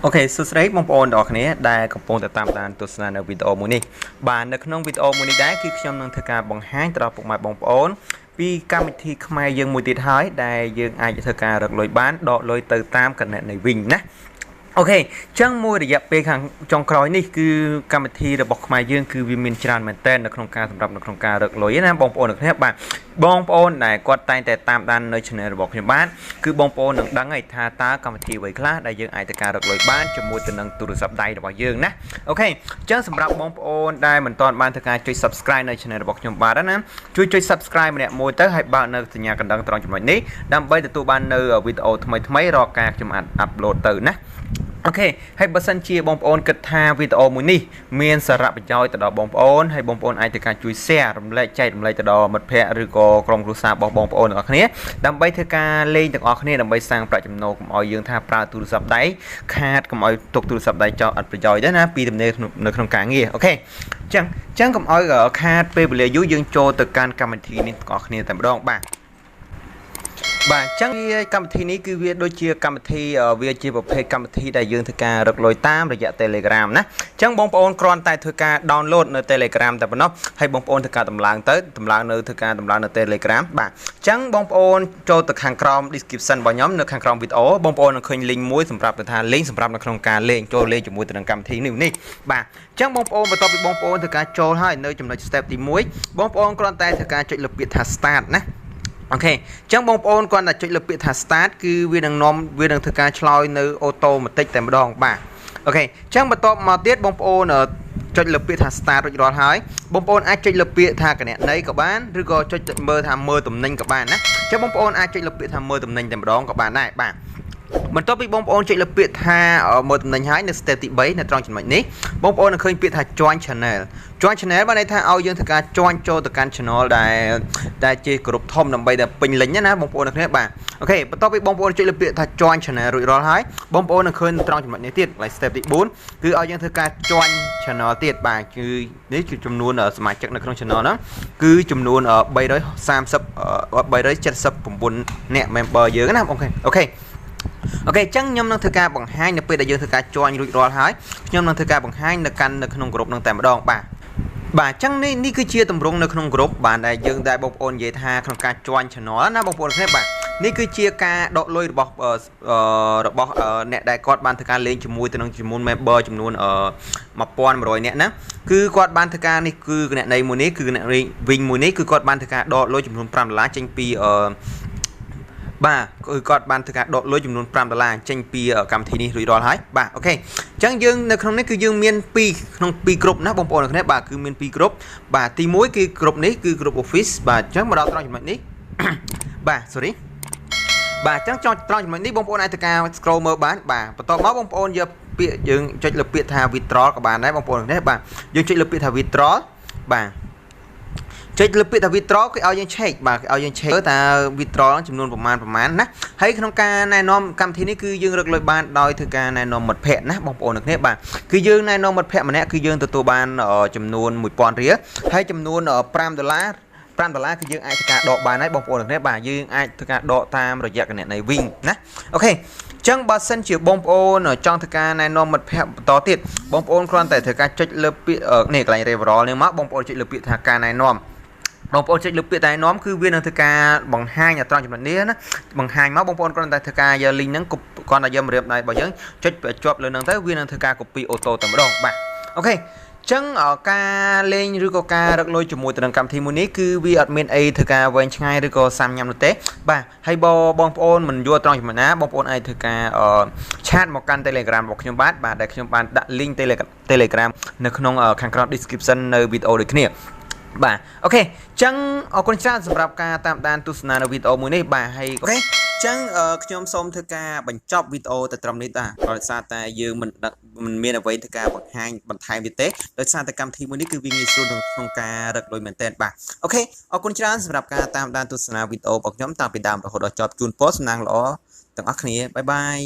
Ok, số sấy mong ôn đó nàyได้កំពុងតែតាមដានទស្សនានៅវីដេអូមួយនេះបាទនៅក្នុងវីដេអូមួយនេះដែរគឺខ្ញុំនឹងធ្វើការបង្ហាញទៅដល់ពុកម៉ែបងប្អូនពីកម្មវិធីខ្មែរយើងមួយទៀតហើយដែលយើងអាចធ្វើការរកលុយបានដកលុយទៅតាមគណនីវិញណាអូខេចឹងមួយរយៈពេលខាងចុងក្រោយនេះគឺកម្មវិធីរបស់ខ្មែរយើងគឺវាមានច្រើនមែនទែននៅក្នុងការសម្រាប់នៅក្នុងការរកលុយណាបងប្អូនអ្នកគ្នាបាទបងប្អូនដែលគាត់តែងតែតាមដាននៅ channel របស់ខ្ញុំបាទគឺបងប្អូននឹងដឹងហើយថាតើកម្មវិធីអ្វីខ្លះដែលយើងអាចទៅការរកលុយបានជាមួយទៅនឹងទូរស័ព្ទដៃរបស់យើងណាអូខេចឹងសម្រាប់បងប្អូនដែលមិនទាន់បានធ្វើការចុច subscribe នៅ channel របស់ខ្ញុំបាទណាជួយចុច subscribe ម្នាក់មួយទៅហើយបើកនៅសញ្ញាកណ្ដឹងត្រង់ចំណុចនេះដើម្បីទទួលបាននៅវីដេអូថ្មីៗរាល់ការខ្ញុំអាប់ឡូតទៅណាអូខេហើយបើសិនជាបងប្អូនគិតថាវីដេអូមួយនេះមានសារៈប្រយោជន៍ទៅដល់បងប្អូនហើយបងប្អូនអាចទៅការជួយ share រំលែកចែករំលែកទៅដល់មិត្តភ័ក្តិឬក៏ក្រុមគ្រួសាររបស់បងប្អូនទាំងអស់គ្នាដើម្បីធ្វើការលេងទាំងអស់គ្នាដើម្បីសាងប្រាក់ចំណូលកុំឲ្យយើងថាប្រើទូរស័ព្ទដៃខាតកុំឲ្យទុកទូរស័ព្ទដៃចោលអត់ប្រយោជន៍ទេណាពីទំនេរនៅក្នុងការងារអូខេចឹងកុំឲ្យខាតពេលវេលាយូរយើងចូលទៅកាន់កម្មវិធីនេះទាំងអស់គ្នាតែម្ដងបាទបាទចឹងកម្មវិធីនេះគឺវាដូចជាកម្មវិធីវាជាប្រភេទកម្មវិធីដែលយើងធ្វើការរកលុយតាមរយៈ Telegram ណាចឹងបងប្អូនគ្រាន់តែធ្វើការ download នៅ Telegram តែប៉ុណ្ណោះហើយបងប្អូនធ្វើការដំឡើងនៅ Telegram បាទចឹងបងប្អូនចូលទៅខាងក្រោម description របស់ខ្ញុំនៅខាងក្រោមវីដេអូបងប្អូននឹងឃើញ link មួយសម្រាប់ទៅថា link សម្រាប់នៅក្នុងការលេងចូលលេងជាមួយទៅនឹងកម្មវិធីនេះបាទចឹងបងប្អូនបន្ទាប់ពីបងប្អូនធ្វើការចូលហើយនៅចំណុច step ទី1បងប្អូនគ្រាន់តែធ្វើការចុចលើពាក្យថា start ណាអូខេចឹងបងប្អូនគាត់តែចុចលើពាក្យថា start គឺវានឹងធ្វើការឆ្លើយនៅអូតូម៉ាទិកតែម្ដងបាទអូខេចឹងបន្ទាប់មកទៀតបងប្អូនចុចលើពាក្យថា start រួចរាល់ហើយបងប្អូនអាចចុចលើពាក្យថាគណនីក៏បានឬក៏ចុចមើលថាមើលតំណែងក៏បានណាចឹងបងប្អូនអាចចុចលើពាក្យថាមើលតំណែងតែម្ដងក៏បានដែរបាទបន្ទាប់ពីបងប្អូនចុចលើពាក្យថាមើលតំណែងហើយនៅ step ទី3នៅត្រង់ចំណុចនេះបងប្អូននឹងឃើញពាក្យថា join channel បានន័យថាឲ្យយើងធ្វើការ join ចូលទៅកាន់ channel ដែលជាក្រុមធំដើម្បីតែពេញលេញណាបងប្អូនអ្នកគ្នាបាទអូខេបន្ទាប់ពីបងប្អូនចុចលើពាក្យថា join channel រួចរាល់ហើយបងប្អូននឹងឃើញត្រង់ចំណុចនេះទៀត step ទី4គឺឲ្យយើងធ្វើការ join channel ទៀតបាទគឺនេះគឺចំនួនសមាជិកនៅក្នុង channel ហ្នឹងគឺចំនួន379អ្នក member យើងណាអូខេចឹងខ្ញុំនឹងធ្វើការបង្ហាញនៅពេលដែលយើងធ្វើការ join រួចរាល់ហើយខ្ញុំនឹងធ្វើការបង្ហាញនៅក្នុងក្រុមនឹងតែម្ដងបាទចឹងនេះគឺជាទម្រង់នៅក្នុងក្រុមបានដែលយើងដែលបងប្អូននិយាយថាក្នុងការ join channel ណាបងប្អូនគ្នាបាទនេះគឺជាការដកលុយរបស់អ្នកដែលគាត់បានធ្វើការលេងជាមួយទៅនឹងចំនួន member ចំនួន1100អ្នកណាគឺគាត់បានធ្វើការនេះគឺគណនីមួយនេះគឺគណនីវិញមួយនេះគឺគាត់បានធ្វើការដកលុយចំនួន$5ចេញពីបាទគឺគាត់បានធ្វើការដកលុយចំនួន$5ចេញពីកម្មវិធីនេះរួចរាល់ហើយបាទអូខេអញ្ចឹងយើងនៅក្នុងនេះគឺយើងមាន2ក្រុមណាបងប្អូនអ្នកនេះបាទគឺមាន2ក្រុមបាទទី1គឺក្រុមនេះគឺក្រុម office បាទអញ្ចឹងមកដល់ត្រង់ចំណុចនេះបាទ sorry បាទអញ្ចឹងចុចត្រង់ចំណុចនេះបងប្អូនអាចធ្វើការ scroll មើលបានបាទបន្ទាប់មកបងប្អូនយកពាក្យយើងចុចលើពាក្យថា withdraw ក៏បានដែរបងប្អូននេះបាទយើងចុចលើពាក្យថា withdraw បាទចុចលើពាក្យថា withdraw គឺឲ្យយើង check បាទឲ្យយើង check តើ withdraw ចំនួនប្រមាណណាហើយក្នុងការណែនាំកម្មវិធីនេះគឺយើងរកលុយបានដោយធ្វើការណែនាំមិត្តភ័ក្តិណាបងប្អូនអ្នកគ្នាបាទគឺយើងណែនាំមិត្តភ័ក្តិម្នាក់គឺយើងទទួលបានចំនួន$1000រៀលហើយចំនួន$5គឺយើងអាចធ្វើការដកបានហើយបងប្អូនអ្នកគ្នាបាទយើងអាចធ្វើការដកតាមរយៈគណនីវិញណាអូខេចឹងបើសិនជាបងប្អូនចង់ធ្វើការណែនាំមិត្តភ័ក្តិបន្តទៀតបងប្អូនគ្រាន់តែធ្វើការចុចលើពាក្យនេះកន្លែង referral នេះមកបងប្អូនចុចលើពាក្យថាការណែនាំបងប្អូនចុចលើពាក្យណែនាំគឺវានឹងធ្វើការបង្ហាញត្រង់ចំណុចនេះណាបង្ហាញមកបងប្អូនគ្រាន់តែធ្វើការយក link ហ្នឹងគ្រាន់តែយកម្រាមដៃរបស់យើងចុចជាប់លើហ្នឹងទៅវានឹងធ្វើការ copy auto តែម្ដងបាទអូខេចឹងការលេងឬក៏ការរកលុយជាមួយទៅនឹងកម្មវិធីមួយនេះគឺវាអត់មានអីធ្វើការវែងឆ្ងាយឬក៏សាំញ៉ាំនោះទេបាទហើយបងប្អូនមិនយល់ត្រង់ចំណុចណាបងប្អូនអាចធ្វើការឆាតមកកាន់ Telegram របស់ខ្ញុំបាទដែលខ្ញុំបានដាក់ link Telegram នៅក្នុងខាងក្រោម description នៅវីដេអូដូចគ្នាបាទអូខេចឹងអរគុណច្រើនសម្រាប់ការតាមដានទស្សនានៅវីដេអូមួយនេះបាទហើយអូខេចឹងខ្ញុំសូមធ្វើការបញ្ចប់វីដេអូទៅត្រឹមនេះតាដោយសារតែយើងមិនមានអ្វីធ្វើការបង្ហាញបន្ថែមទៀតទេដោយសារតែកម្មវិធីមួយនេះគឺវាងាយស្រួលក្នុងការរកលុយមែនទែនបាទអូខេអរគុណច្រើនសម្រាប់ការតាមដានទស្សនាវីដេអូរបស់ខ្ញុំតាំងពីដើមរហូតដល់ចប់ជូនពរសំណាងល្អទាំងអស់គ្នាបាយបាយ